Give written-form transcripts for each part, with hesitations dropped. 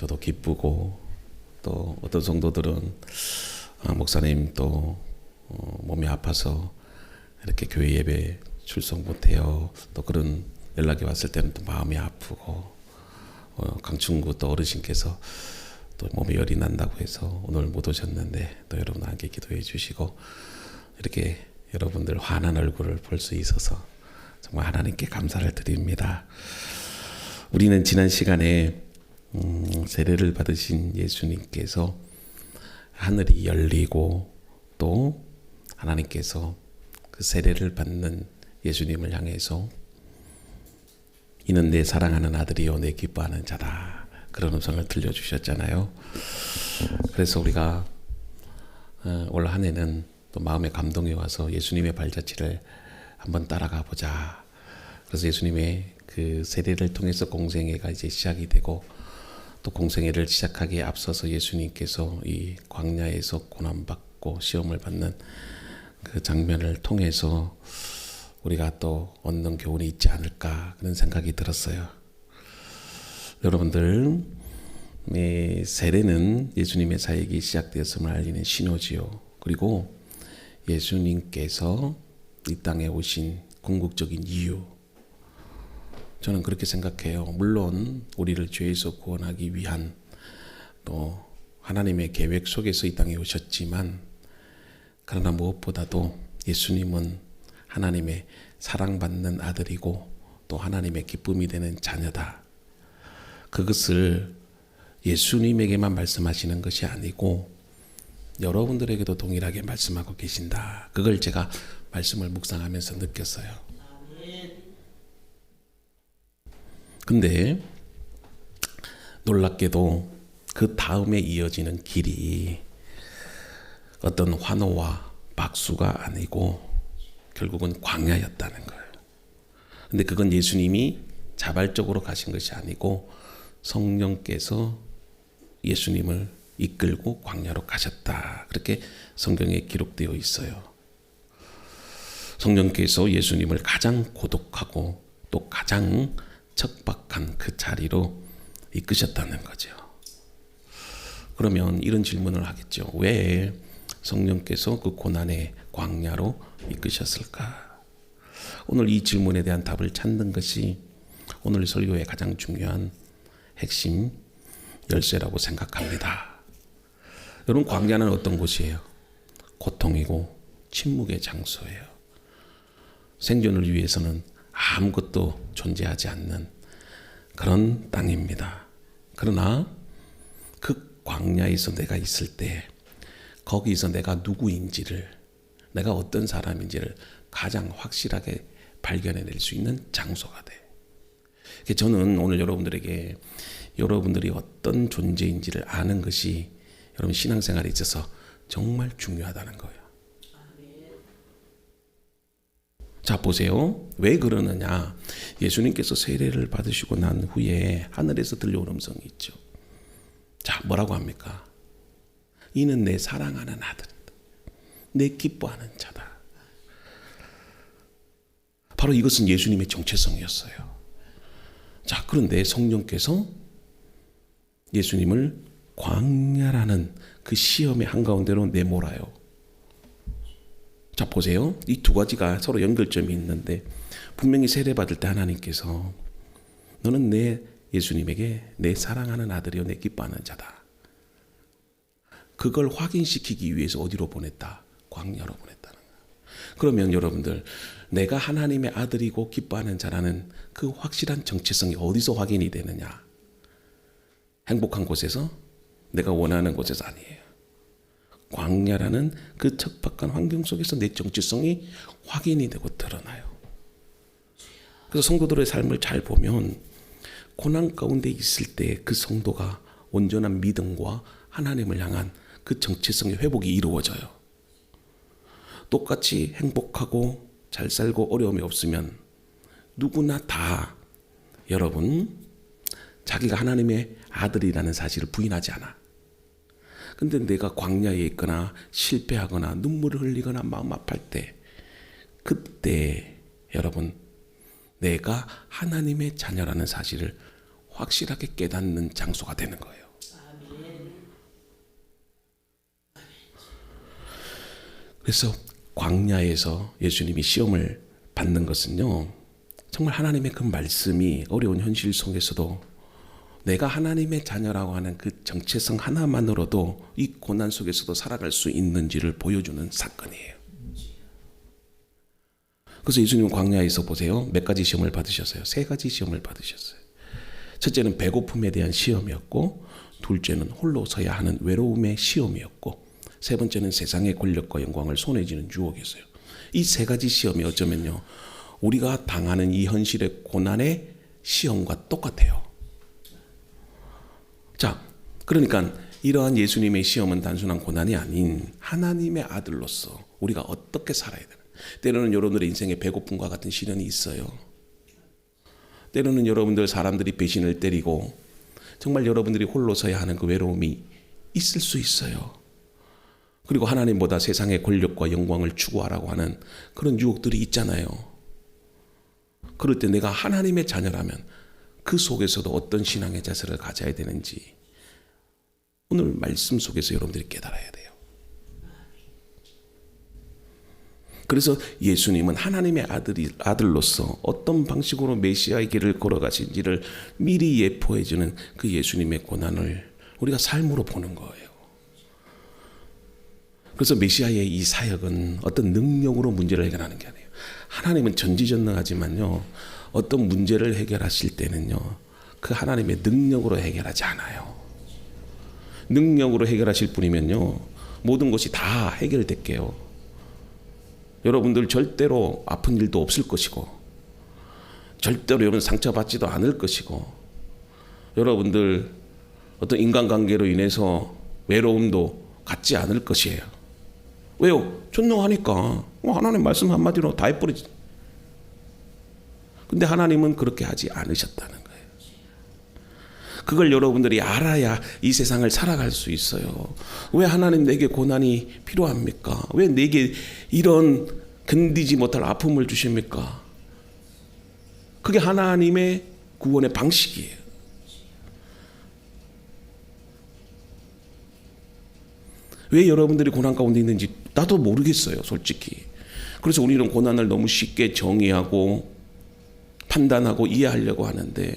저도 기쁘고, 또 어떤 성도들은 목사님 또 몸이 아파서 이렇게 교회 예배 출석 못해요. 또 그런 연락이 왔을 때는 또 마음이 아프고, 강충구 또 어르신께서 또 몸에 열이 난다고 해서 오늘 못 오셨는데 또 여러분 함께 기도해 주시고, 이렇게 여러분들 환한 얼굴을 볼 수 있어서 정말 하나님께 감사를 드립니다. 우리는 지난 시간에 세례를 받으신 예수님께서 하늘이 열리고, 또 하나님께서 그 세례를 받는 예수님을 향해서 이는 내 사랑하는 아들이요 내 기뻐하는 자다, 그런 음성을 들려주셨잖아요. 그래서 우리가 올 한 해는 또 마음의 감동이 와서 예수님의 발자취를 한번 따라가 보자. 그래서 예수님의 그 세례를 통해서 공생애가 이제 시작이 되고, 또 공생애를 시작하기에 앞서서 예수님께서 이 광야에서 고난받고 시험을 받는 그 장면을 통해서 우리가 또 얻는 교훈이 있지 않을까, 그런 생각이 들었어요. 여러분들, 세례는 예수님의 사역이 시작되었음을 알리는 신호지요. 그리고 예수님께서 이 땅에 오신 궁극적인 이유, 저는 그렇게 생각해요. 물론 우리를 죄에서 구원하기 위한 또 하나님의 계획 속에서 이 땅에 오셨지만, 그러나 무엇보다도 예수님은 하나님의 사랑받는 아들이고 또 하나님의 기쁨이 되는 자녀다. 그것을 예수님에게만 말씀하시는 것이 아니고 여러분들에게도 동일하게 말씀하고 계신다. 그걸 제가 말씀을 묵상하면서 느꼈어요. 근데 놀랍게도 그 다음에 이어지는 길이 어떤 환호와 박수가 아니고 결국은 광야였다는 거예요. 근데 그건 예수님이 자발적으로 가신 것이 아니고 성령께서 예수님을 이끌고 광야로 가셨다, 그렇게 성경에 기록되어 있어요. 성령께서 예수님을 가장 고독하고 또 가장 척박한 그 자리로 이끄셨다는 거죠. 그러면 이런 질문을 하겠죠. 왜 성령께서 그 고난의 광야로 이끄셨을까? 오늘 이 질문에 대한 답을 찾는 것이 오늘 설교의 가장 중요한 핵심 열쇠라고 생각합니다. 여러분, 광야는 어떤 곳이에요? 고통이고 침묵의 장소예요. 생존을 위해서는 아무것도 존재하지 않는 그런 땅입니다. 그러나 그 광야에서 내가 있을 때 거기서 내가 누구인지를, 내가 어떤 사람인지를 가장 확실하게 발견해낼 수 있는 장소가 돼. 저는 오늘 여러분들에게 여러분들이 어떤 존재인지를 아는 것이 여러분 신앙생활에 있어서 정말 중요하다는 거예요. 자, 보세요. 왜 그러느냐? 예수님께서 세례를 받으시고 난 후에 하늘에서 들려온 음성이 있죠. 자, 뭐라고 합니까? 이는 내 사랑하는 아들이다, 내 기뻐하는 자다. 바로 이것은 예수님의 정체성이었어요. 자, 그런데 성령께서 예수님을 광야라는 그 시험의 한가운데로 내몰아요. 자, 보세요. 이 두 가지가 서로 연결점이 있는데, 분명히 세례받을 때 하나님께서 너는 내 예수님에게 내 사랑하는 아들이요 내 기뻐하는 자다, 그걸 확인시키기 위해서 어디로 보냈다? 광야로 보냈다는 거예요. 그러면 여러분들, 내가 하나님의 아들이고 기뻐하는 자라는 그 확실한 정체성이 어디서 확인이 되느냐? 행복한 곳에서, 내가 원하는 곳에서 아니에요. 광야라는 그 척박한 환경 속에서 내 정체성이 확인이 되고 드러나요. 그래서 성도들의 삶을 잘 보면 고난 가운데 있을 때 그 성도가 온전한 믿음과 하나님을 향한 그 정체성의 회복이 이루어져요. 똑같이 행복하고 잘 살고 어려움이 없으면 누구나 다, 여러분, 자기가 하나님의 아들이라는 사실을 부인하지 않아. 근데 내가 광야에 있거나 실패하거나 눈물을 흘리거나 마음 아플 때, 그때 여러분, 내가 하나님의 자녀라는 사실을 확실하게 깨닫는 장소가 되는 거예요. 그래서 광야에서 예수님이 시험을 받는 것은요, 정말 하나님의 그 말씀이 어려운 현실 속에서도 내가 하나님의 자녀라고 하는 그 정체성 하나만으로도 이 고난 속에서도 살아갈 수 있는지를 보여주는 사건이에요. 그래서 예수님은 광야에서 보세요, 몇 가지 시험을 받으셨어요? 3가지 시험을 받으셨어요. 첫째는 배고픔에 대한 시험이었고, 둘째는 홀로 서야 하는 외로움의 시험이었고, 세 번째는 세상의 권력과 영광을 손에 쥐는 유혹이었어요. 이 3가지 시험이 어쩌면요, 우리가 당하는 이 현실의 고난의 시험과 똑같아요. 자, 그러니까 이러한 예수님의 시험은 단순한 고난이 아닌 하나님의 아들로서 우리가 어떻게 살아야 되는, 때로는 여러분들의 인생에 배고픔과 같은 시련이 있어요. 때로는 여러분들 사람들이 배신을 때리고 정말 여러분들이 홀로 서야 하는 그 외로움이 있을 수 있어요. 그리고 하나님보다 세상의 권력과 영광을 추구하라고 하는 그런 유혹들이 있잖아요. 그럴 때 내가 하나님의 자녀라면 그 속에서도 어떤 신앙의 자세를 가져야 되는지 오늘 말씀 속에서 여러분들이 깨달아야 돼요. 그래서 예수님은 하나님의 아들로서 어떤 방식으로 메시아의 길을 걸어가신지를 미리 예포해주는 그 예수님의 고난을 우리가 삶으로 보는 거예요. 그래서 메시아의 이 사역은 어떤 능력으로 문제를 해결하는 게 아니에요. 하나님은 전지전능하지만요, 어떤 문제를 해결하실 때는요, 그 하나님의 능력으로 해결하지 않아요. 능력으로 해결하실 분이면요, 모든 것이 다 해결될게요. 여러분들 절대로 아픈 일도 없을 것이고, 절대로 여러분 상처받지도 않을 것이고, 여러분들 어떤 인간관계로 인해서 외로움도 갖지 않을 것이에요. 왜요? 전능하니까 하나님 말씀 한마디로 다 해버리지. 근데 하나님은 그렇게 하지 않으셨다는 거예요. 그걸 여러분들이 알아야 이 세상을 살아갈 수 있어요. 왜 하나님 내게 고난이 필요합니까? 왜 내게 이런 견디지 못할 아픔을 주십니까? 그게 하나님의 구원의 방식이에요. 왜 여러분들이 고난 가운데 있는지 나도 모르겠어요, 솔직히. 그래서 우리는 고난을 너무 쉽게 정의하고 판단하고 이해하려고 하는데,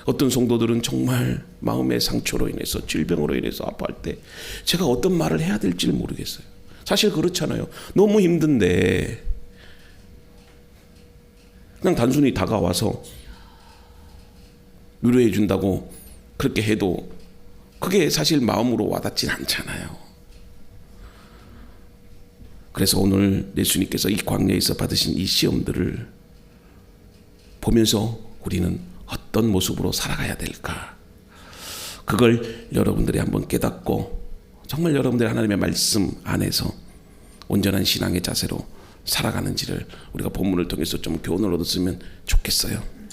어떤 성도들은 정말 마음의 상처로 인해서, 질병으로 인해서 아파할 때 제가 어떤 말을 해야 될지 모르겠어요. 사실 그렇잖아요. 너무 힘든데 그냥 단순히 다가와서 위로해 준다고 그렇게 해도 그게 사실 마음으로 와닿진 않잖아요. 그래서 오늘 예수님께서 이 광야에서 받으신 이 시험들을 보면서 우리는 어떤 모습으로 살아가야 될까? 그걸 여러분들이 한번 깨닫고 정말 여러분들이 하나님의 말씀 안에서 온전한 신앙의 자세로 살아가는지를 우리가 본문을 통해서 좀 교훈을 얻었으면 좋겠어요.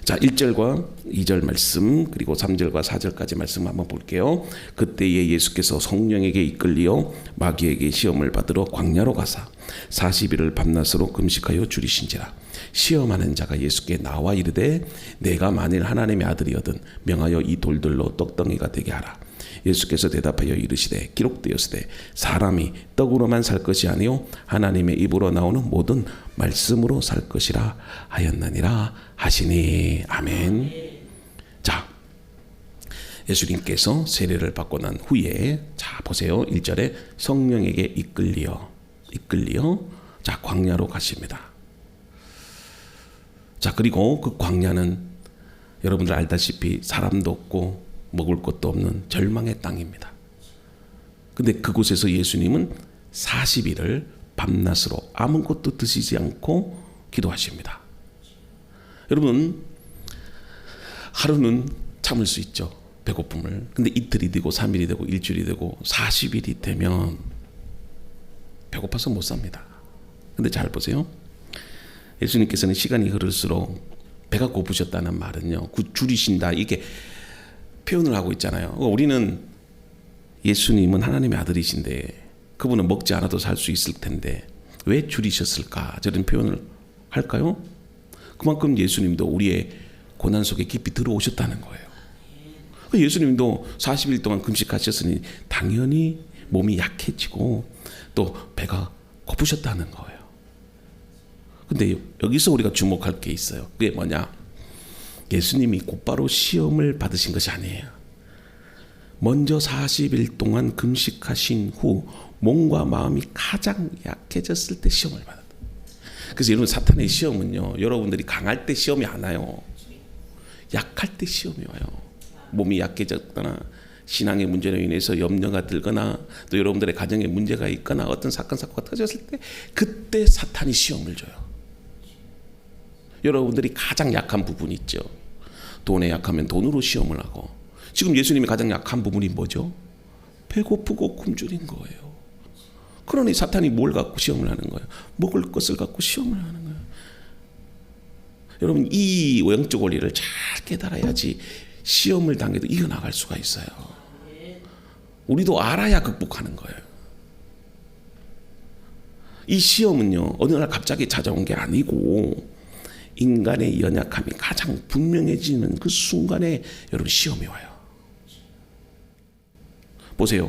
자, 1절과 2절 말씀, 그리고 3절과 4절까지 말씀 한번 볼게요. 그때에 예수께서 성령에게 이끌리어 마귀에게 시험을 받으러 광야로 가사 40일을 밤낮으로 금식하여 줄이신지라. 시험하는 자가 예수께 나와 이르되 내가 만일 하나님의 아들이거든 명하여 이 돌들로 떡덩이가 되게 하라. 예수께서 대답하여 이르시되 기록되었으되 사람이 떡으로만 살 것이 아니요 하나님의 입으로 나오는 모든 말씀으로 살 것이라 하였느니라 하시니. 아멘. 자, 예수님께서 세례를 받고 난 후에, 자 보세요, 1절에 성령에게 이끌리어 자 광야로 가십니다. 자, 그리고 그 광야는 여러분들 알다시피 사람도 없고 먹을 것도 없는 절망의 땅입니다. 근데 그곳에서 예수님은 40일을 밤낮으로 아무것도 드시지 않고 기도하십니다. 여러분, 하루는 참을 수 있죠, 배고픔을. 근데 이틀이 되고 3일이 되고 일주일이 되고 40일이 되면 배고파서 못 삽니다. 근데 잘 보세요, 예수님께서는 시간이 흐를수록 배가 고프셨다는 말은요, 줄이신다, 이게 표현을 하고 있잖아요. 우리는 예수님은 하나님의 아들이신데 그분은 먹지 않아도 살 수 있을 텐데 왜 줄이셨을까, 저런 표현을 할까요? 그만큼 예수님도 우리의 고난 속에 깊이 들어오셨다는 거예요. 예수님도 40일 동안 금식하셨으니 당연히 몸이 약해지고 또 배가 고프셨다는 거예요. 근데 여기서 우리가 주목할 게 있어요. 그게 뭐냐? 예수님이 곧바로 시험을 받으신 것이 아니에요. 먼저 40일 동안 금식하신 후 몸과 마음이 가장 약해졌을 때 시험을 받았다. 그래서 여러분, 사탄의 시험은요, 여러분들이 강할 때 시험이 안 와요. 약할 때 시험이 와요. 몸이 약해졌거나 신앙의 문제로 인해서 염려가 들거나 또 여러분들의 가정에 문제가 있거나 어떤 사건 사고가 터졌을 때 그때 사탄이 시험을 줘요. 여러분들이 가장 약한 부분이 있죠. 돈에 약하면 돈으로 시험을 하고, 지금 예수님이 가장 약한 부분이 뭐죠? 배고프고 굶주린 거예요. 그러니 사탄이 뭘 갖고 시험을 하는 거예요? 먹을 것을 갖고 시험을 하는 거예요. 여러분, 이 영적 원리를 잘 깨달아야지 시험을 당해도 이겨나갈 수가 있어요. 우리도 알아야 극복하는 거예요. 이 시험은요, 어느 날 갑자기 찾아온 게 아니고 인간의 연약함이 가장 분명해지는 그 순간에 여러분 시험이 와요. 보세요.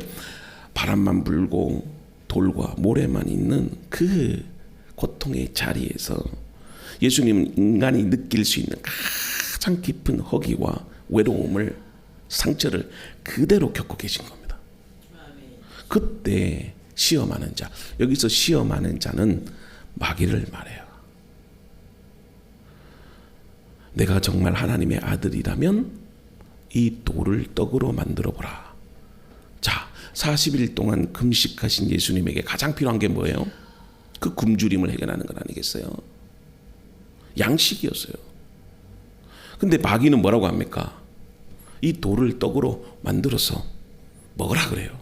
바람만 불고 돌과 모래만 있는 그 고통의 자리에서 예수님은 인간이 느낄 수 있는 가장 깊은 허기와 외로움을, 상처를 그대로 겪고 계신 겁니다. 그때 시험하는 자, 여기서 시험하는 자는 마귀를 말해요. 내가 정말 하나님의 아들이라면 이 돌을 떡으로 만들어 보라. 자, 40일 동안 금식하신 예수님에게 가장 필요한 게 뭐예요? 그 굶주림을 해결하는 것 아니겠어요? 양식이었어요. 근데 마귀는 뭐라고 합니까? 이 돌을 떡으로 만들어서 먹으라 그래요.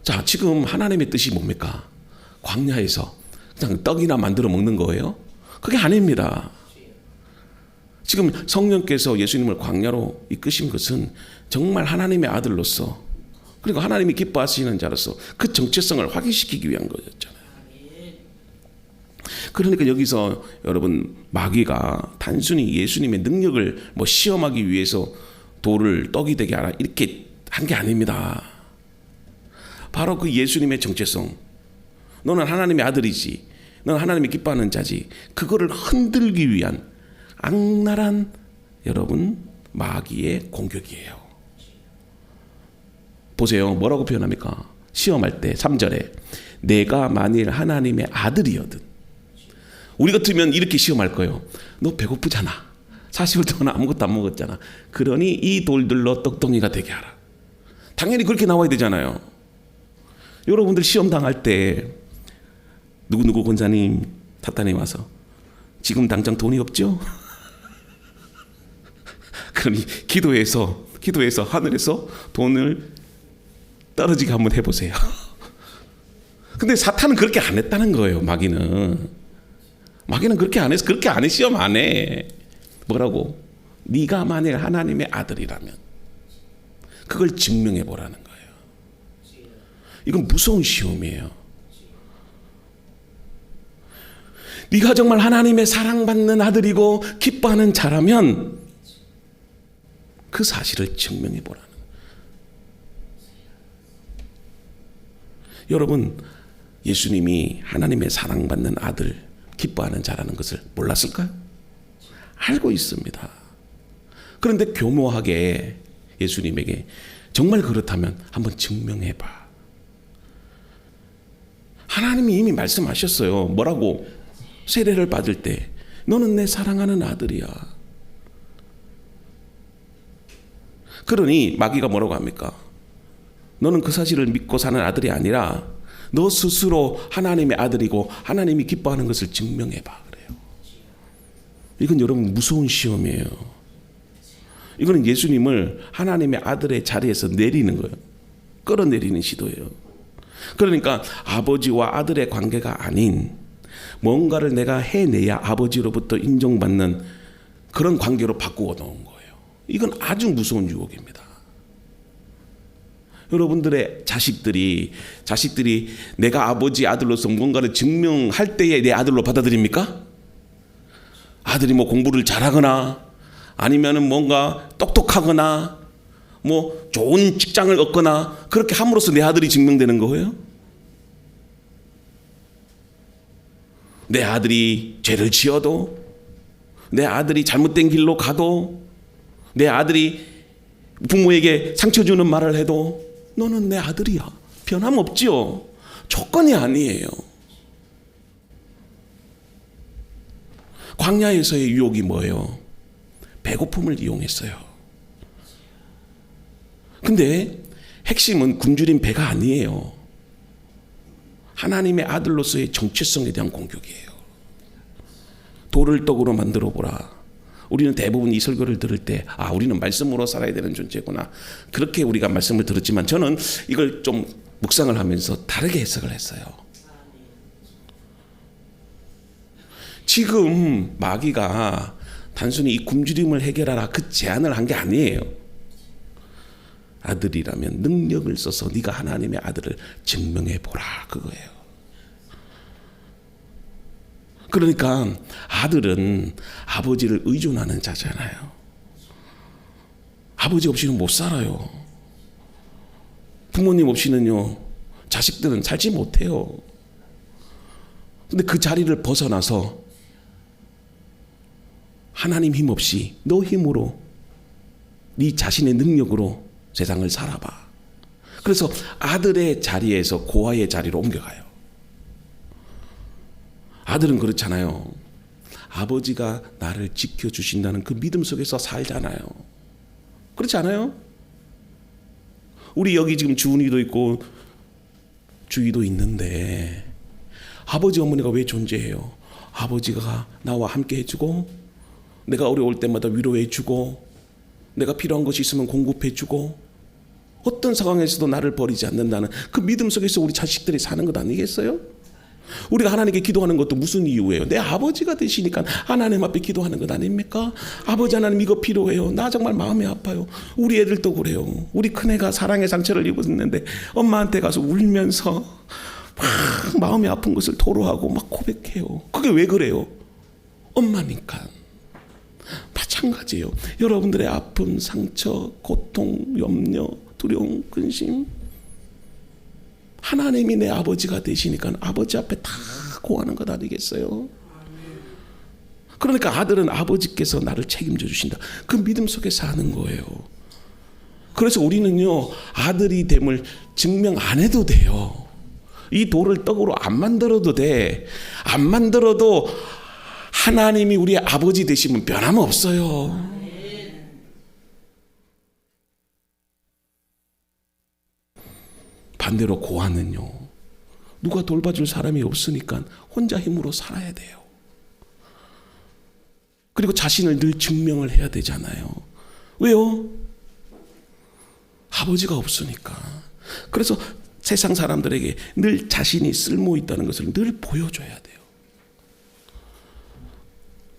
자, 지금 하나님의 뜻이 뭡니까? 광야에서 그냥 떡이나 만들어 먹는 거예요? 그게 아닙니다. 지금 성령께서 예수님을 광야로 이끄신 것은 정말 하나님의 아들로서, 그리고 하나님이 기뻐하시는 자로서 그 정체성을 확인시키기 위한 거였잖아요. 그러니까 여기서 여러분, 마귀가 단순히 예수님의 능력을 시험하기 위해서 돌을 떡이 되게 하라 이렇게 한 게 아닙니다. 바로 그 예수님의 정체성, 너는 하나님의 아들이지, 너는 하나님이 기뻐하는 자지, 그거를 흔들기 위한 악랄한 여러분 마귀의 공격이에요. 보세요. 뭐라고 표현합니까? 시험할 때 3절에 내가 만일 하나님의 아들이거든. 우리 같으면 이렇게 시험할 거예요. 너 배고프잖아. 40일 동안 아무것도 안 먹었잖아. 그러니 이 돌들로 떡덩이가 되게 하라. 당연히 그렇게 나와야 되잖아요. 여러분들 시험 당할 때 누구누구 권사님, 타타님 와서 지금 당장 돈이 없죠? 그러니 기도해서 하늘에서 돈을 떨어지게 한번 해보세요. 근데 사탄은 그렇게 안 했다는 거예요. 마귀는 그렇게 안 해서, 그렇게 안 해. 시험 안 해. 뭐라고? 네가 만일 하나님의 아들이라면 그걸 증명해 보라는 거예요. 이건 무서운 시험이에요. 네가 정말 하나님의 사랑받는 아들이고 기뻐하는 자라면 그 사실을 증명해 보라는 거예요. 여러분, 예수님이 하나님의 사랑받는 아들, 기뻐하는 자라는 것을 몰랐을까요? 알고 있습니다. 그런데 교묘하게 예수님에게 정말 그렇다면 한번 증명해봐. 하나님이 이미 말씀하셨어요. 뭐라고? 세례를 받을 때 너는 내 사랑하는 아들이야. 그러니 마귀가 뭐라고 합니까? 너는 그 사실을 믿고 사는 아들이 아니라 너 스스로 하나님의 아들이고 하나님이 기뻐하는 것을 증명해봐 그래요. 이건 여러분 무서운 시험이에요. 이거는 예수님을 하나님의 아들의 자리에서 내리는 거예요. 끌어내리는 시도예요. 그러니까 아버지와 아들의 관계가 아닌 뭔가를 내가 해내야 아버지로부터 인정받는 그런 관계로 바꾸어 놓은 거예요. 이건 아주 무서운 유혹입니다. 여러분들의 자식들이 내가 아버지 아들로서 뭔가를 증명할 때에 내 아들로 받아들입니까? 아들이 뭐 공부를 잘하거나 아니면은 뭔가 똑똑하거나 뭐 좋은 직장을 얻거나 그렇게 함으로써 내 아들이 증명되는 거예요? 내 아들이 죄를 지어도, 내 아들이 잘못된 길로 가도, 내 아들이 부모에게 상처 주는 말을 해도 너는 내 아들이야. 변함없지요. 조건이 아니에요. 광야에서의 유혹이 뭐예요? 배고픔을 이용했어요. 근데 핵심은 굶주린 배가 아니에요. 하나님의 아들로서의 정체성에 대한 공격이에요. 돌을 떡으로 만들어 보라. 우리는 대부분 이 설교를 들을 때 우리는 말씀으로 살아야 되는 존재구나. 그렇게 우리가 말씀을 들었지만 저는 이걸 좀 묵상을 하면서 다르게 해석을 했어요. 지금 마귀가 단순히 이 굶주림을 해결하라 그 제안을 한 게 아니에요. 아들이라면 능력을 써서 네가 하나님의 아들을 증명해 보라, 그거예요. 그러니까 아들은 아버지를 의존하는 자잖아요. 아버지 없이는 못 살아요. 부모님 없이는요 자식들은 살지 못해요. 근데 그 자리를 벗어나서 하나님 힘 없이 너 힘으로 네 자신의 능력으로 세상을 살아봐. 그래서 아들의 자리에서 고아의 자리로 옮겨가요. 아들은 그렇잖아요. 아버지가 나를 지켜주신다는 그 믿음 속에서 살잖아요. 그렇지 않아요? 우리 여기 지금 주은이도 있고 주희도 있는데 아버지 어머니가 왜 존재해요? 아버지가 나와 함께 해주고 내가 어려울 때마다 위로해주고 내가 필요한 것이 있으면 공급해주고 어떤 상황에서도 나를 버리지 않는다는 그 믿음 속에서 우리 자식들이 사는 것 아니겠어요? 우리가 하나님께 기도하는 것도 무슨 이유예요? 내 아버지가 되시니까 하나님 앞에 기도하는 것 아닙니까? 아버지 하나님 이거 필요해요. 나 정말 마음이 아파요. 우리 애들도 그래요. 우리 큰애가 사랑의 상처를 입었는데 엄마한테 가서 울면서 막 마음이 아픈 것을 토로하고 막 고백해요. 그게 왜 그래요? 엄마니까. 마찬가지예요. 여러분들의 아픔, 상처, 고통, 염려, 두려움, 근심, 하나님이 내 아버지가 되시니까 아버지 앞에 다 고하는 것 아니겠어요? 그러니까 아들은 아버지께서 나를 책임져 주신다. 그 믿음 속에 사는 거예요. 그래서 우리는요 아들이 됨을 증명 안 해도 돼요. 이 돌을 떡으로 안 만들어도 돼. 안 만들어도 하나님이 우리의 아버지 되시면 변함없어요. 반대로 고아는요 누가 돌봐줄 사람이 없으니까 혼자 힘으로 살아야 돼요. 그리고 자신을 늘 증명을 해야 되잖아요. 왜요? 아버지가 없으니까. 그래서 세상 사람들에게 늘 자신이 쓸모 있다는 것을 늘 보여줘야 돼요.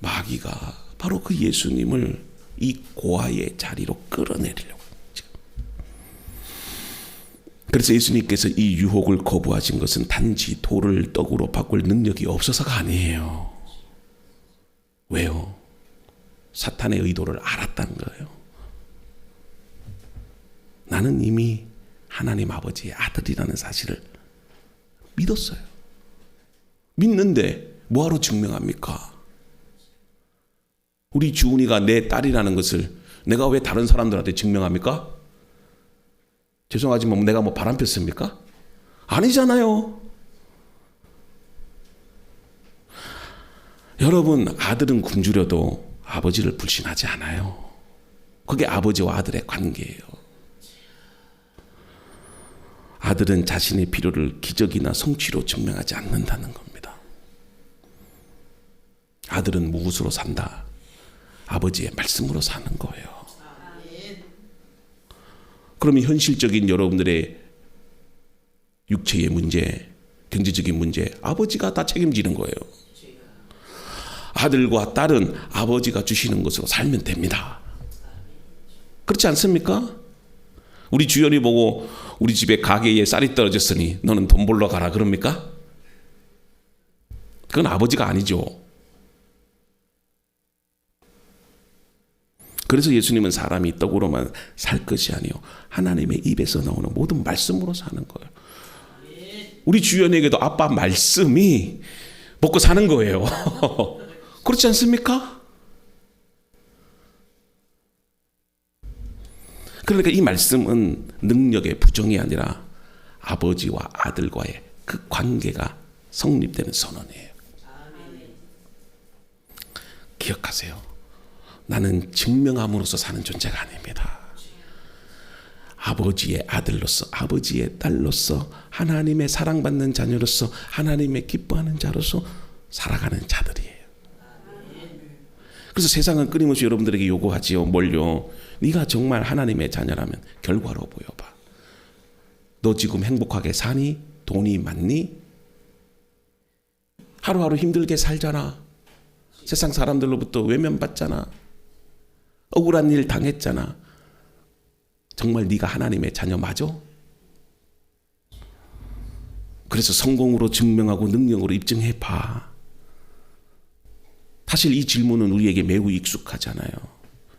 마귀가 바로 그 예수님을 이 고아의 자리로 끌어내리려고. 그래서 예수님께서 이 유혹을 거부하신 것은 단지 돌을 떡으로 바꿀 능력이 없어서가 아니에요. 왜요? 사탄의 의도를 알았다는 거예요. 나는 이미 하나님 아버지의 아들이라는 사실을 믿었어요. 믿는데 뭐하러 증명합니까? 우리 주은이가 내 딸이라는 것을 내가 왜 다른 사람들한테 증명합니까? 죄송하지만 내가 뭐 바람 폈습니까? 아니잖아요. 여러분, 아들은 굶주려도 아버지를 불신하지 않아요. 그게 아버지와 아들의 관계예요. 아들은 자신의 필요를 기적이나 성취로 증명하지 않는다는 겁니다. 아들은 무엇으로 산다? 아버지의 말씀으로 사는 거예요. 그러면 현실적인 여러분들의 육체의 문제, 경제적인 문제, 아버지가 다 책임지는 거예요. 아들과 딸은 아버지가 주시는 것으로 살면 됩니다. 그렇지 않습니까? 우리 주연이 보고 우리 집에 가게에 쌀이 떨어졌으니 너는 돈 벌러 가라 그럽니까? 그건 아버지가 아니죠. 그래서 예수님은 사람이 떡으로만 살 것이 아니요 하나님의 입에서 나오는 모든 말씀으로 사는 거예요. 우리 주연에게도 아빠 말씀이 먹고 사는 거예요. 그렇지 않습니까? 그러니까 이 말씀은 능력의 부정이 아니라 아버지와 아들과의 그 관계가 성립되는 선언이에요. 기억하세요. 나는 증명함으로써 사는 존재가 아닙니다. 아버지의 아들로서, 아버지의 딸로서, 하나님의 사랑받는 자녀로서, 하나님의 기뻐하는 자로서 살아가는 자들이에요. 그래서 세상은 끊임없이 여러분들에게 요구하지요. 뭘요? 네가 정말 하나님의 자녀라면 결과로 보여봐. 너 지금 행복하게 사니? 돈이 많니? 하루하루 힘들게 살잖아. 세상 사람들로부터 외면받잖아. 억울한 일 당했잖아. 정말 네가 하나님의 자녀 맞아? 그래서 성공으로 증명하고 능력으로 입증해봐. 사실 이 질문은 우리에게 매우 익숙하잖아요.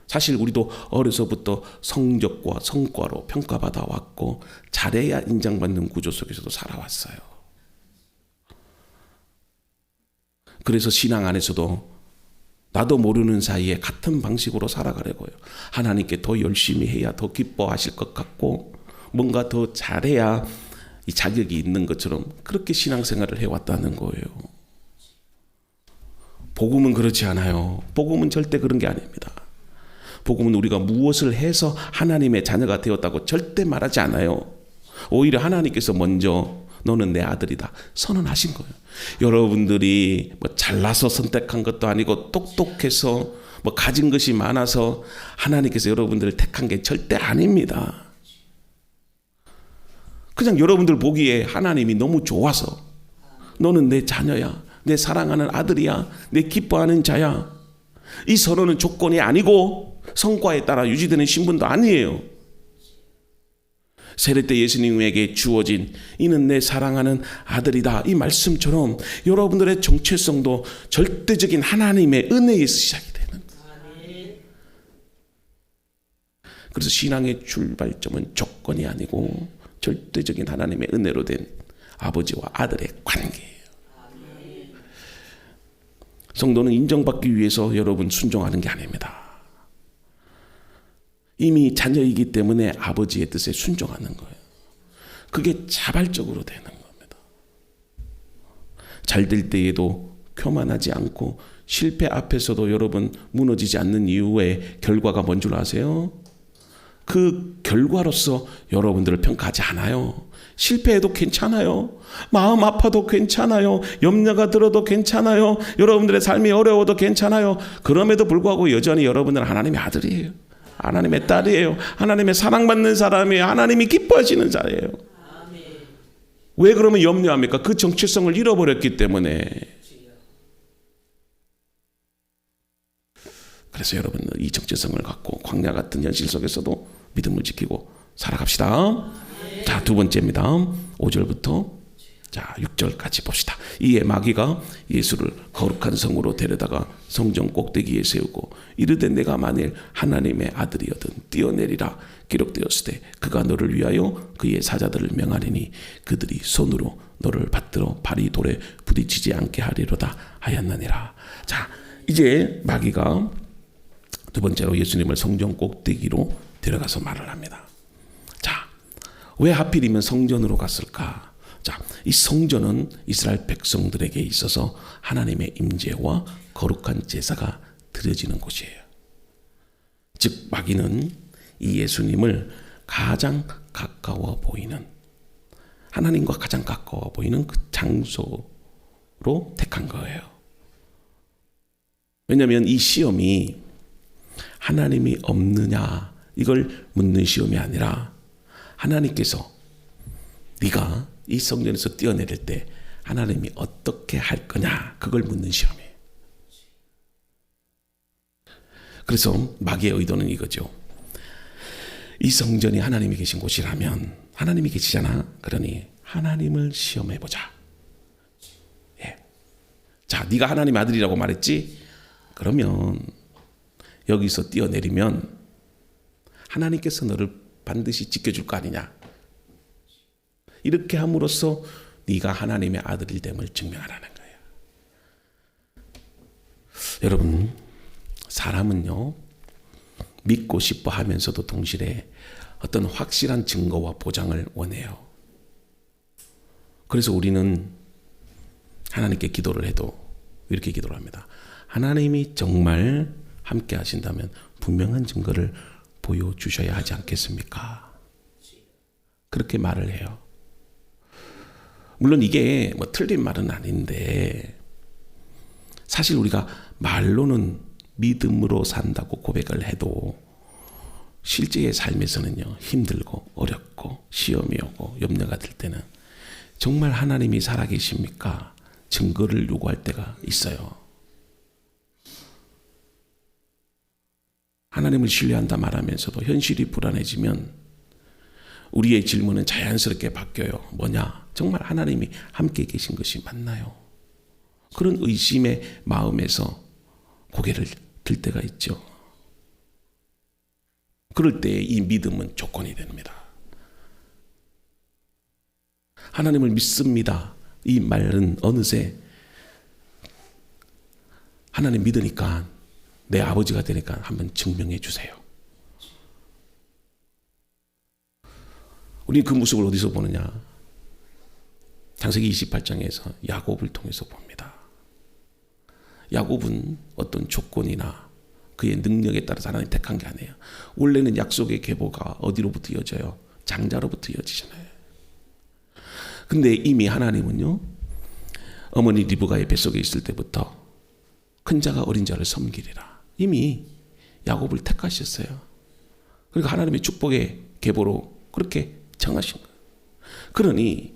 사실 우리도 어려서부터 성적과 성과로 평가받아 왔고 잘해야 인정받는 구조 속에서도 살아왔어요. 그래서 신앙 안에서도 나도 모르는 사이에 같은 방식으로 살아가려고요. 하나님께 더 열심히 해야 더 기뻐하실 것 같고 뭔가 더 잘해야 이 자격이 있는 것처럼 그렇게 신앙생활을 해왔다는 거예요. 복음은 그렇지 않아요. 복음은 절대 그런 게 아닙니다. 복음은 우리가 무엇을 해서 하나님의 자녀가 되었다고 절대 말하지 않아요. 오히려 하나님께서 먼저 너는 내 아들이다 선언하신 거예요. 여러분들이 뭐 잘나서 선택한 것도 아니고 똑똑해서 뭐 가진 것이 많아서 하나님께서 여러분들을 택한 게 절대 아닙니다. 그냥 여러분들 보기에 하나님이 너무 좋아서 너는 내 자녀야, 내 사랑하는 아들이야, 내 기뻐하는 자야. 이 선언은 조건이 아니고 성과에 따라 유지되는 신분도 아니에요. 세례 때 예수님에게 주어진 이는 내 사랑하는 아들이다 이 말씀처럼 여러분들의 정체성도 절대적인 하나님의 은혜에서 시작이 되는 거예요. 그래서 신앙의 출발점은 조건이 아니고 절대적인 하나님의 은혜로 된 아버지와 아들의 관계예요. 성도는 인정받기 위해서 여러분 순종하는 게 아닙니다. 이미 자녀이기 때문에 아버지의 뜻에 순종하는 거예요. 그게 자발적으로 되는 겁니다. 잘 될 때에도 교만하지 않고 실패 앞에서도 여러분 무너지지 않는 이유의 결과가 뭔 줄 아세요? 그 결과로서 여러분들을 평가하지 않아요. 실패해도 괜찮아요. 마음 아파도 괜찮아요. 염려가 들어도 괜찮아요. 여러분들의 삶이 어려워도 괜찮아요. 그럼에도 불구하고 여전히 여러분들은 하나님의 아들이에요. 하나님의 딸이에요. 하나님의 사랑받는 사람이에요. 하나님이 기뻐하시는 자예요. 왜 그러면 염려합니까? 그 정체성을 잃어버렸기 때문에. 그래서 여러분 이 정체성을 갖고 광야 같은 현실 속에서도 믿음을 지키고 살아갑시다. 자, 두 번째입니다. 5절부터 자 6절까지 봅시다. 이에 마귀가 예수를 거룩한 성으로 데려다가 성전 꼭대기에 세우고 이르되 내가 만일 하나님의 아들이거든 뛰어내리라 기록되었을 때 그가 너를 위하여 그의 사자들을 명하리니 그들이 손으로 너를 받들어 발이 돌에 부딪히지 않게 하리로다 하였느니라. 자, 이제 마귀가 두 번째로 예수님을 성전 꼭대기로 데려가서 말을 합니다. 자, 왜 하필이면 성전으로 갔을까? 자, 이 성전은 이스라엘 백성들에게 있어서 하나님의 임재와 거룩한 제사가 드려지는 곳이에요. 즉 마귀는 이 예수님을 가장 가까워 보이는 하나님과 가장 가까워 보이는 그 장소로 택한 거예요. 왜냐하면 이 시험이 하나님이 없느냐 이걸 묻는 시험이 아니라 하나님께서 네가 이 성전에서 뛰어내릴 때 하나님이 어떻게 할 거냐 그걸 묻는 시험이에요. 그래서 마귀의 의도는 이거죠. 이 성전이 하나님이 계신 곳이라면 하나님이 계시잖아. 그러니 하나님을 시험해보자. 예. 자, 네가 하나님의 아들이라고 말했지? 그러면 여기서 뛰어내리면 하나님께서 너를 반드시 지켜줄 거 아니냐. 이렇게 함으로써 네가 하나님의 아들이 됨을 증명하라는 거예요. 여러분, 사람은요, 믿고 싶어 하면서도 동시에 어떤 확실한 증거와 보장을 원해요. 그래서 우리는 하나님께 기도를 해도 이렇게 기도를 합니다. 하나님이 정말 함께 하신다면 분명한 증거를 보여주셔야 하지 않겠습니까? 그렇게 말을 해요. 물론 이게 뭐 틀린 말은 아닌데, 사실 우리가 말로는 믿음으로 산다고 고백을 해도 실제의 삶에서는요, 힘들고 어렵고 시험이 오고 염려가 들 때는 정말 하나님이 살아계십니까? 증거를 요구할 때가 있어요. 하나님을 신뢰한다 말하면서도 현실이 불안해지면 우리의 질문은 자연스럽게 바뀌어요. 뭐냐? 정말 하나님이 함께 계신 것이 맞나요? 그런 의심의 마음에서 고개를 들 때가 있죠. 그럴 때 이 믿음은 조건이 됩니다. 하나님을 믿습니다. 이 말은 어느새 하나님 믿으니까 내 아버지가 되니까 한번 증명해 주세요. 우리는 그 모습을 어디서 보느냐? 창세기 28장에서 야곱을 통해서 봅니다. 야곱은 어떤 조건이나 그의 능력에 따라서 하나님 택한 게 아니에요. 원래는 약속의 계보가 어디로부터 이어져요? 장자로부터 이어지잖아요. 근데 이미 하나님은요, 어머니 리브가의 뱃속에 있을 때부터 큰 자가 어린 자를 섬기리라. 이미 야곱을 택하셨어요. 그러니까 하나님의 축복의 계보로 그렇게 정하신 거예요. 그러니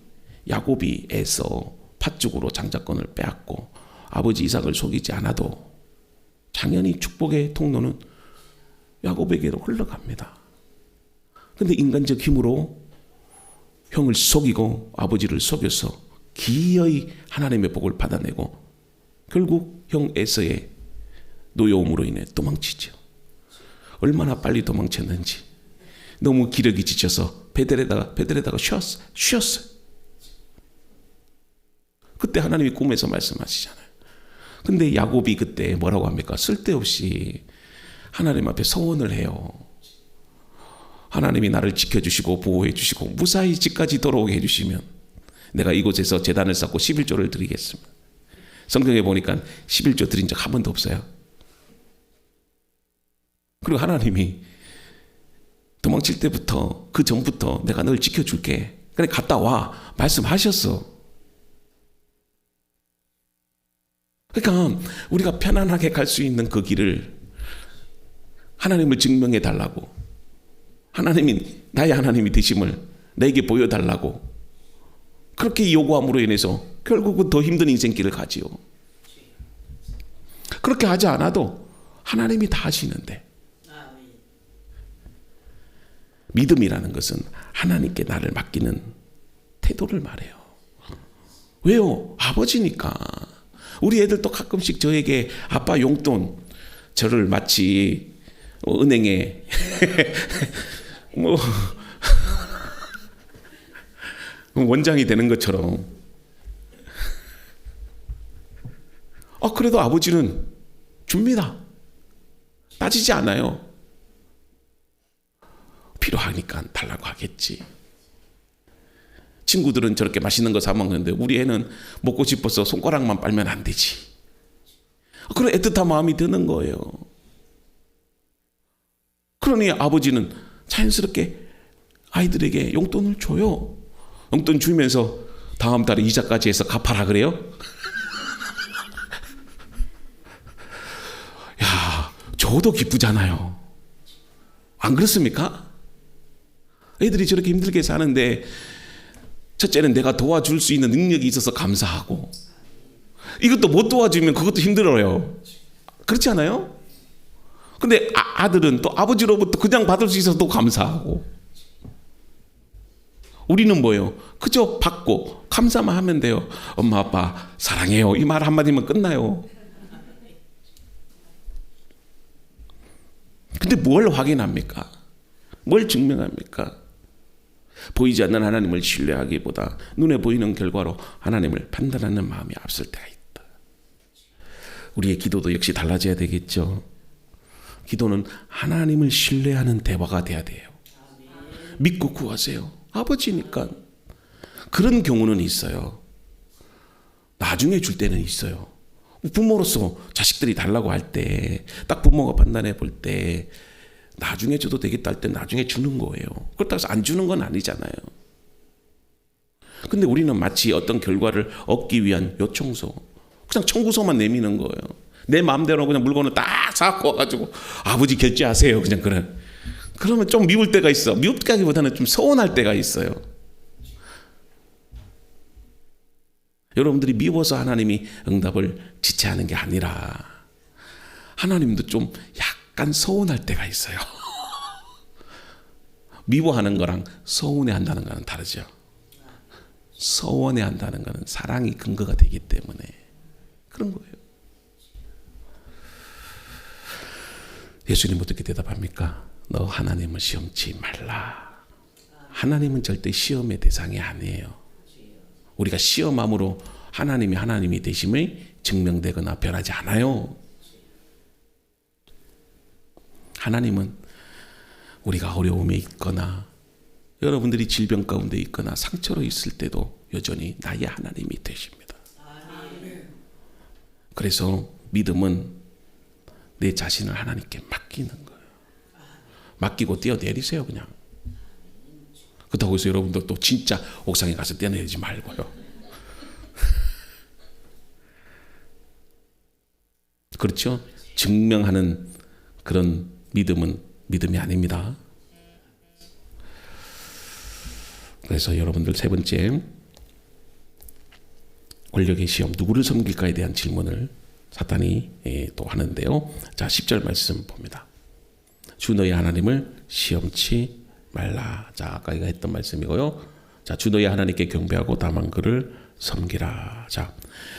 야곱이 애써 팥죽으로 장자권을 빼앗고 아버지 이삭을 속이지 않아도 당연히 축복의 통로는 야곱에게로 흘러갑니다. 그런데 인간적 힘으로 형을 속이고 아버지를 속여서 기어이 하나님의 복을 받아내고 결국 형 에서의 노여움으로 인해 도망치죠. 얼마나 빨리 도망쳤는지. 너무 기력이 지쳐서 베델에다가 쉬었어요. 그때 하나님이 꿈에서 말씀하시잖아요. 근데 야곱이 그때 뭐라고 합니까? 쓸데없이 하나님 앞에 서원을 해요. 하나님이 나를 지켜주시고 보호해 주시고 무사히 집까지 돌아오게 해주시면 내가 이곳에서 제단을 쌓고 11조를 드리겠습니다. 성경에 보니까 11조 드린 적 한 번도 없어요. 그리고 하나님이 도망칠 때부터 그 전부터 내가 널 지켜줄게. 그래 갔다 와 말씀하셨어. 그러니까 우리가 편안하게 갈 수 있는 그 길을 하나님을 증명해 달라고, 하나님이 나의 하나님이 되심을 내게 보여달라고 그렇게 요구함으로 인해서 결국은 더 힘든 인생길을 가지요. 그렇게 하지 않아도 하나님이 다 하시는데, 믿음이라는 것은 하나님께 나를 맡기는 태도를 말해요. 왜요? 아버지니까. 우리 애들도 가끔씩 저에게 아빠 용돈, 저를 마치 은행에 뭐 원장이 되는 것처럼. 그래도 아버지는 줍니다. 따지지 않아요. 필요하니까 달라고 하겠지. 친구들은 저렇게 맛있는 거 사 먹는데 우리 애는 먹고 싶어서 손가락만 빨면 안 되지. 그런 애틋한 마음이 드는 거예요. 그러니 아버지는 자연스럽게 아이들에게 용돈을 줘요. 용돈 주면서 다음 달에 이자까지 해서 갚아라 그래요? 야, 저도 기쁘잖아요. 안 그렇습니까? 애들이 저렇게 힘들게 사는데 첫째는 내가 도와줄 수 있는 능력이 있어서 감사하고, 이것도 못 도와주면 그것도 힘들어요. 그렇지 않아요? 근데 아들은 또 아버지로부터 그냥 받을 수 있어서 또 감사하고. 우리는 뭐예요? 그저 받고 감사만 하면 돼요. 엄마 아빠 사랑해요 이 말 한마디면 끝나요. 근데 뭘 확인합니까? 뭘 증명합니까? 보이지 않는 하나님을 신뢰하기보다 눈에 보이는 결과로 하나님을 판단하는 마음이 앞설 때가 있다. 우리의 기도도 역시 달라져야 되겠죠. 기도는 하나님을 신뢰하는 대화가 돼야 돼요. 믿고 구하세요. 아버지니까. 그런 경우는 있어요. 나중에 줄 때는 있어요. 부모로서 자식들이 달라고 할 때, 딱 부모가 판단해 볼 때 나중에 줘도 되겠다 할 때 나중에 주는 거예요. 그렇다고 해서 안 주는 건 아니잖아요. 근데 우리는 마치 어떤 결과를 얻기 위한 요청서, 그냥 청구서만 내미는 거예요. 내 마음대로 그냥 물건을 딱 사갖고 와가지고 아버지 결제하세요. 그냥 그러면 좀 미울 때가 있어. 미울까기보다는 좀 서운할 때가 있어요. 여러분들이 미워서 하나님이 응답을 지체하는 게 아니라 하나님도 좀 약간 서운할 때가 있어요. 미워하는 거랑 서운해한다는 거는 다르죠. 서운해한다는 거는 사랑이 근거가 되기 때문에 그런 거예요. 예수님 어떻게 대답합니까? 너 하나님을 시험치 말라. 하나님은 절대 시험의 대상이 아니에요. 우리가 시험함으로 하나님이 되심을 증명되거나 변하지 않아요. 하나님은 우리가 어려움에 있거나 여러분들이 질병 가운데 있거나 상처로 있을 때도 여전히 나의 하나님이 되십니다. 그래서 믿음은 내 자신을 하나님께 맡기는 거예요. 맡기고 뛰어내리세요. 그냥. 그렇다고 해서 여러분들 또 진짜 옥상에 가서 뛰어내리지 말고요. 그렇죠? 증명하는 그런 믿음은 믿음이 아닙니다. 그래서 여러분들 세 번째, 권력의 시험, 누구를 섬길까에 대한 질문을 사탄이 또 하는데요. 자, 10절 말씀 봅니다. 주 너희 하나님을 시험치 말라. 자, 아까 이가 했던 말씀이고요. 자, 주 너희 하나님께 경배하고 다만 그를 섬기라. 자,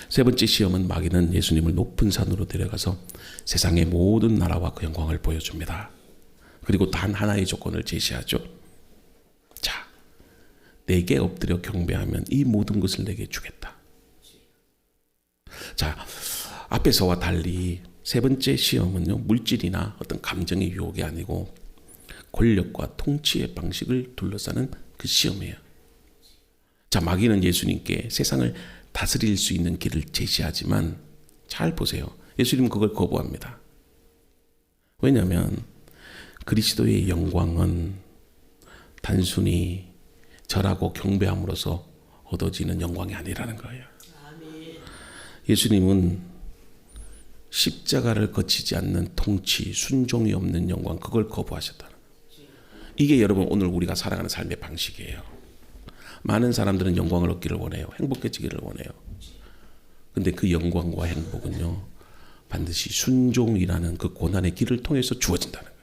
세 번째 시험은 마귀는 예수님을 높은 산으로 데려가서 세상의 모든 나라와 그 영광을 보여줍니다. 그리고 단 하나의 조건을 제시하죠. 자, 내게 엎드려 경배하면 이 모든 것을 내게 주겠다. 자, 앞에서와 달리 세 번째 시험은요, 물질이나 어떤 감정의 유혹이 아니고 권력과 통치의 방식을 둘러싸는 그 시험이에요. 자, 마귀는 예수님께 세상을 다스릴 수 있는 길을 제시하지만 잘 보세요. 예수님은 그걸 거부합니다. 왜냐하면 그리스도의 영광은 단순히 절하고 경배함으로써 얻어지는 영광이 아니라는 거예요. 예수님은 십자가를 거치지 않는 통치, 순종이 없는 영광, 그걸 거부하셨다는 거예요. 이게 여러분 오늘 우리가 살아가는 삶의 방식이에요. 많은 사람들은 영광을 얻기를 원해요. 행복해지기를 원해요. 근데 그 영광과 행복은요, 반드시 순종이라는 그 고난의 길을 통해서 주어진다는 거예요.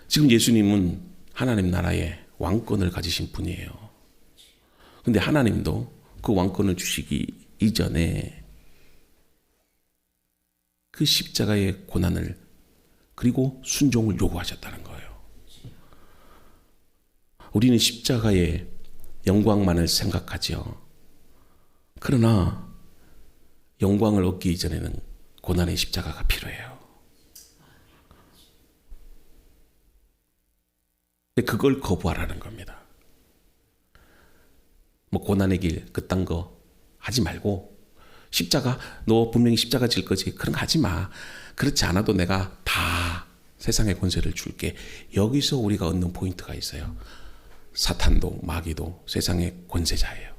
지금 예수님은 하나님 나라의 왕권을 가지신 분이에요. 근데 하나님도 그 왕권을 주시기 이전에 그 십자가의 고난을 그리고 순종을 요구하셨다는 거예요. 우리는 십자가의 영광만을 생각하죠. 그러나 영광을 얻기 이전에는 고난의 십자가가 필요해요. 근데 그걸 거부하라는 겁니다. 뭐 고난의 길 그딴 거 하지 말고, 십자가 너 분명히 십자가 질 거지, 그런 거 하지 마. 그렇지 않아도 내가 다 세상의 권세를 줄게. 여기서 우리가 얻는 포인트가 있어요. 사탄도 마귀도 세상의 권세자예요.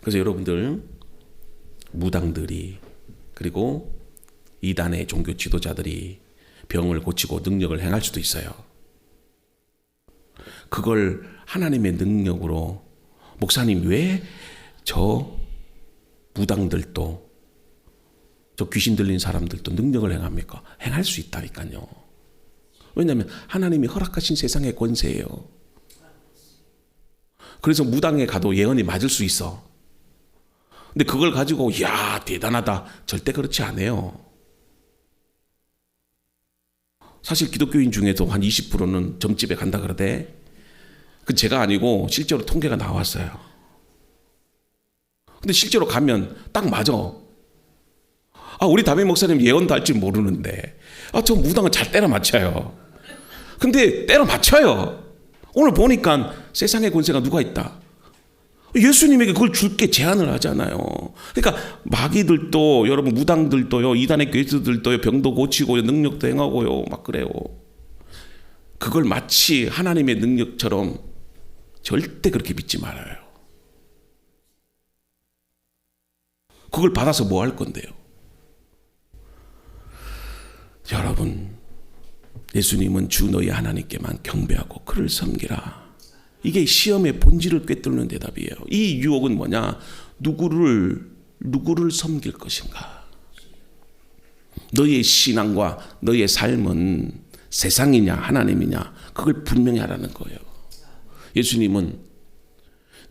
그래서 여러분들 무당들이 그리고 이단의 종교 지도자들이 병을 고치고 능력을 행할 수도 있어요. 그걸 하나님의 능력으로, 목사님 왜 저 무당들도 저 귀신 들린 사람들도 능력을 행합니까? 행할 수 있다니까요. 왜냐하면 하나님이 허락하신 세상의 권세예요. 그래서 무당에 가도 예언이 맞을 수 있어. 근데 그걸 가지고 이야 대단하다 절대 그렇지 않아요. 사실 기독교인 중에도 한 20%는 점집에 간다 그러대. 그 제가 아니고 실제로 통계가 나왔어요. 근데 실제로 가면 딱 맞아. 우리 담임 목사님 예언도 할 줄 모르는데 저 무당은 잘 때려 맞춰요. 근데 때려 맞춰요. 오늘 보니까 세상의 권세가 누가 있다? 예수님에게 그걸 줄게 제안을 하잖아요. 그러니까 마귀들도 여러분 무당들도요, 이단의 괴수들도요, 병도 고치고요, 능력도 행하고요, 막 그래요. 그걸 마치 하나님의 능력처럼 절대 그렇게 믿지 말아요. 그걸 받아서 뭐 할 건데요? 여러분, 예수님은 주 너희 하나님께만 경배하고 그를 섬기라. 이게 시험의 본질을 꿰뚫는 대답이에요. 이 유혹은 뭐냐? 누구를 섬길 것인가? 너의 신앙과 너의 삶은 세상이냐 하나님이냐 그걸 분명히 하라는 거예요. 예수님은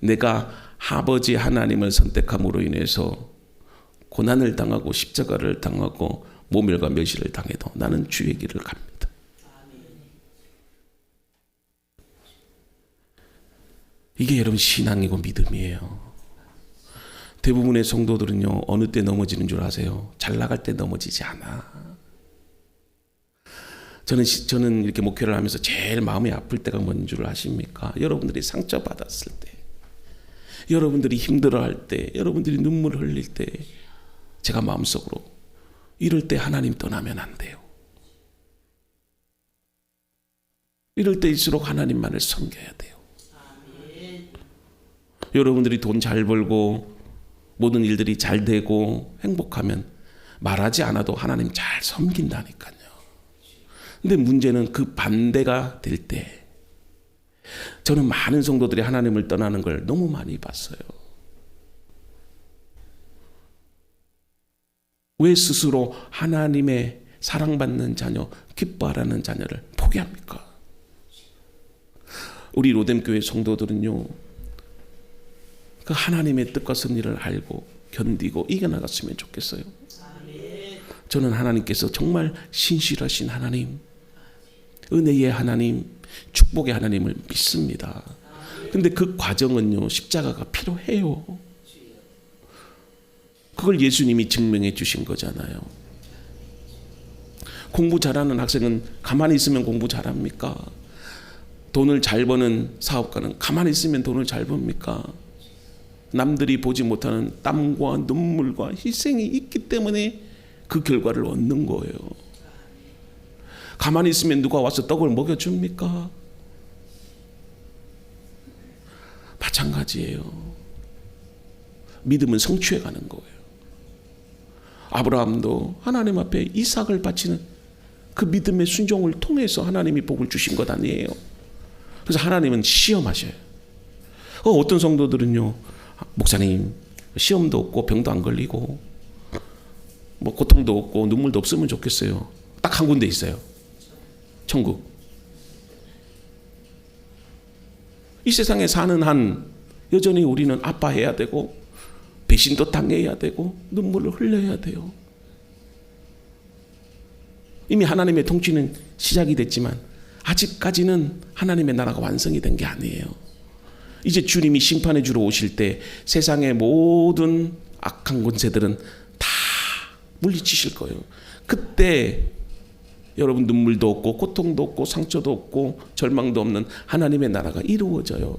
내가 아버지 하나님을 선택함으로 인해서 고난을 당하고 십자가를 당하고 모멸과 멸시를 당해도 나는 주의 길을 갑니다. 이게 여러분 신앙이고 믿음이에요. 대부분의 성도들은요, 어느 때 넘어지는 줄 아세요? 잘 나갈 때 넘어지지 않아. 저는 이렇게 목회를 하면서 제일 마음이 아플 때가 뭔 줄 아십니까? 여러분들이 상처받았을 때, 여러분들이 힘들어할 때, 여러분들이 눈물 흘릴 때, 제가 마음속으로 이럴 때 하나님 떠나면 안 돼요. 이럴 때일수록 하나님만을 섬겨야 돼요. 여러분들이 돈 잘 벌고 모든 일들이 잘 되고 행복하면 말하지 않아도 하나님 잘 섬긴다니까요. 근데 문제는 그 반대가 될 때, 저는 많은 성도들이 하나님을 떠나는 걸 너무 많이 봤어요. 왜 스스로 하나님의 사랑받는 자녀, 기뻐하라는 자녀를 포기합니까? 우리 로뎀교회 성도들은요, 그 하나님의 뜻과 섭리를 알고 견디고 이겨나갔으면 좋겠어요. 저는 하나님께서 정말 신실하신 하나님, 은혜의 하나님, 축복의 하나님을 믿습니다. 근데 그 과정은요, 십자가가 필요해요. 그걸 예수님이 증명해 주신 거잖아요. 공부 잘하는 학생은 가만히 있으면 공부 잘합니까? 돈을 잘 버는 사업가는 가만히 있으면 돈을 잘 법니까? 남들이 보지 못하는 땀과 눈물과 희생이 있기 때문에 그 결과를 얻는 거예요. 가만히 있으면 누가 와서 떡을 먹여줍니까? 마찬가지예요. 믿음은 성취해 가는 거예요. 아브라함도 하나님 앞에 이삭을 바치는 그 믿음의 순종을 통해서 하나님이 복을 주신 것 아니에요. 그래서 하나님은 시험하셔요. 어떤 성도들은요, 목사님 시험도 없고 병도 안 걸리고 뭐 고통도 없고 눈물도 없으면 좋겠어요. 딱 한 군데 있어요. 천국. 이 세상에 사는 한 여전히 우리는 아파해야 되고 배신도 당해야 되고 눈물을 흘려야 돼요. 이미 하나님의 통치는 시작이 됐지만 아직까지는 하나님의 나라가 완성이 된 게 아니에요. 이제 주님이 심판해 주러 오실 때 세상의 모든 악한 권세들은 다 물리치실 거예요. 그때 여러분 눈물도 없고 고통도 없고 상처도 없고 절망도 없는 하나님의 나라가 이루어져요.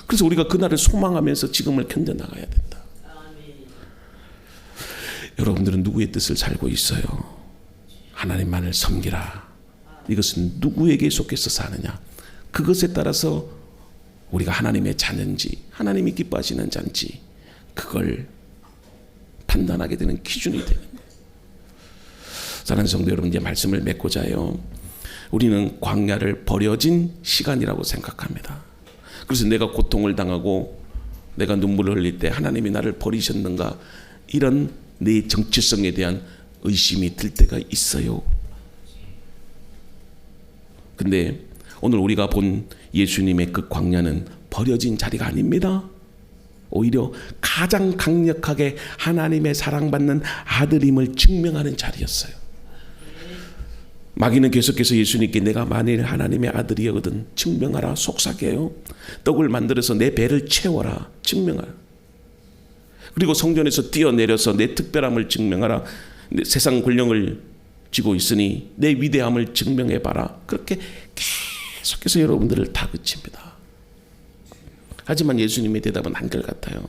그래서 우리가 그날을 소망하면서 지금을 견뎌나가야 된다. 여러분들은 누구의 뜻을 살고 있어요? 하나님만을 섬기라. 이것은 누구에게 속해서 사느냐? 그것에 따라서 우리가 하나님의 자녀인지 하나님이 기뻐하시는 자인지 그걸 판단하게 되는 기준이 되는 거예요. 사랑하는 성도 여러분, 이제 말씀을 맺고자 해요. 우리는 광야를 버려진 시간이라고 생각합니다. 그래서 내가 고통을 당하고 내가 눈물을 흘릴 때 하나님이 나를 버리셨는가, 이런 내 정체성에 대한 의심이 들 때가 있어요. 근데 오늘 우리가 본 예수님의 그 광야는 버려진 자리가 아닙니다. 오히려 가장 강력하게 하나님의 사랑받는 아들임을 증명하는 자리였어요. 마귀는 계속해서 예수님께 내가 만일 하나님의 아들이거든 증명하라, 속삭여요. 떡을 만들어서 내 배를 채워라, 증명하라. 그리고 성전에서 뛰어내려서 내 특별함을 증명하라. 세상 권력을 쥐고 있으니 내 위대함을 증명해봐라. 그렇게 계속해서 여러분들을 다그칩니다. 하지만 예수님의 대답은 한결같아요.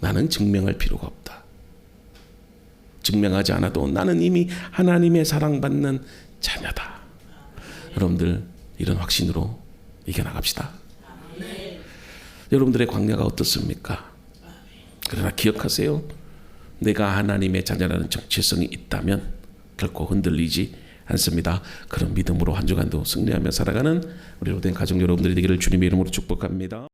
나는 증명할 필요가 없다. 증명하지 않아도 나는 이미 하나님의 사랑받는 자녀다. 여러분들 이런 확신으로 이겨나갑시다. 여러분들의 광야가 어떻습니까? 그러나 기억하세요. 내가 하나님의 자녀라는 정체성이 있다면 결코 흔들리지 않습니다. 그런 믿음으로 한 주간도 승리하며 살아가는 우리 로된 가족 여러분들이 되기를 주님의 이름으로 축복합니다.